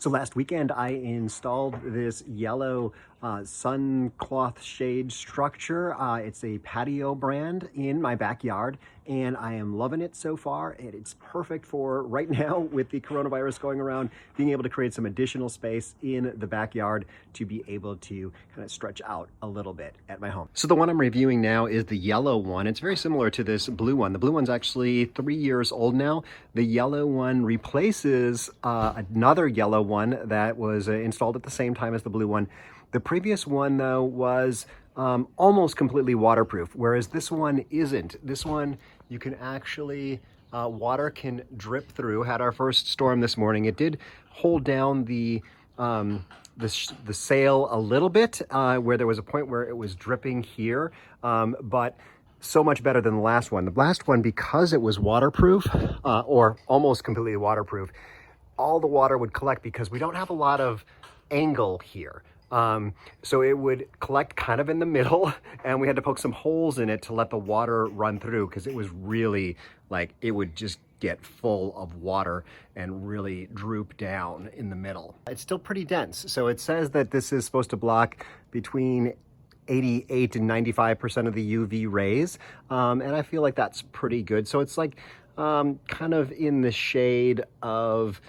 So last weekend I installed this yellow sun cloth shade structure. It's a Patio brand in my backyard and I am loving it so far. It's perfect for right now with the coronavirus going around, being able to create some additional space in the backyard to be able to kind of stretch out a little bit at my home. So the one I'm reviewing now is the yellow one. It's very similar to this blue one. The blue one's actually 3 years old now. The yellow one replaces another yellow one that was installed at the same time as the blue one. The previous one though was almost completely waterproof, whereas this one isn't. This one you can actually, water can drip through. Had our first storm this morning. It did hold down the sail a little bit, where there was a point where it was dripping here, but so much better than the last one. The last one, because it was waterproof, or almost completely waterproof, all the water would collect because we don't have a lot of angle here. So it would collect kind of in the middle, and we had to poke some holes in it to let the water run through, because it was really like, it would just get full of water and really droop down in the middle. It's still pretty dense. So it says that this is supposed to block between 88 and 95% of the UV rays. And I feel like that's pretty good. So it's like kind of in the shade of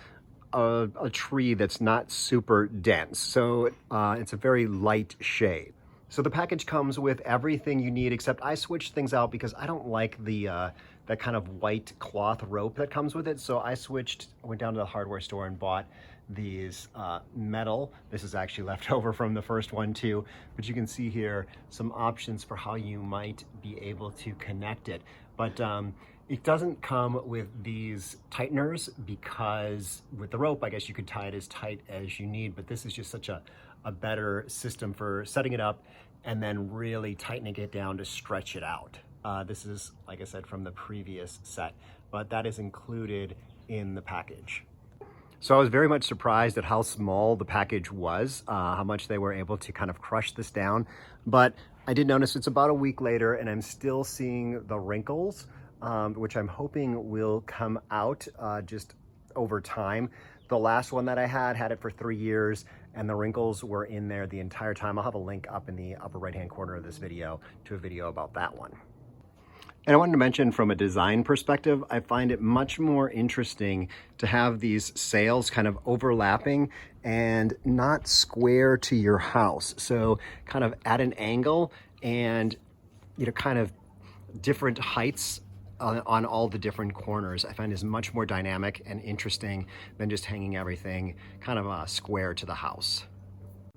a tree that's not super dense. So it's a very light shade. So the package comes with everything you need, except I switched things out because I don't like the that kind of white cloth rope that comes with it. So I went down to the hardware store and bought these metal. This is actually left over from the first one too, but you can see here some options for how you might be able to connect it. But it doesn't come with these tighteners, because with the rope, I guess you could tie it as tight as you need, but this is just such a better system for setting it up and then really tightening it down to stretch it out. This is, like I said, from the previous set, but that is included in the package. So I was very much surprised at how small the package was, how much they were able to kind of crush this down. But I did notice it's about a week later and I'm still seeing the wrinkles, which I'm hoping will come out just over time. The last one that I had it for 3 years and the wrinkles were in there the entire time. I'll have a link up in the upper right-hand corner of this video to a video about that one. And I wanted to mention, from a design perspective, I find it much more interesting to have these sails kind of overlapping and not square to your house. So kind of at an angle and, you know, kind of different heights on all the different corners. I find is much more dynamic and interesting than just hanging everything kind of square to the house.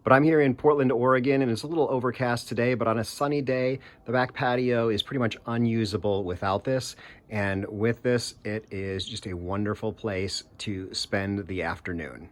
But I'm here in Portland, Oregon, and it's a little overcast today, but on a sunny day, the back patio is pretty much unusable without this. And with this, it is just a wonderful place to spend the afternoon.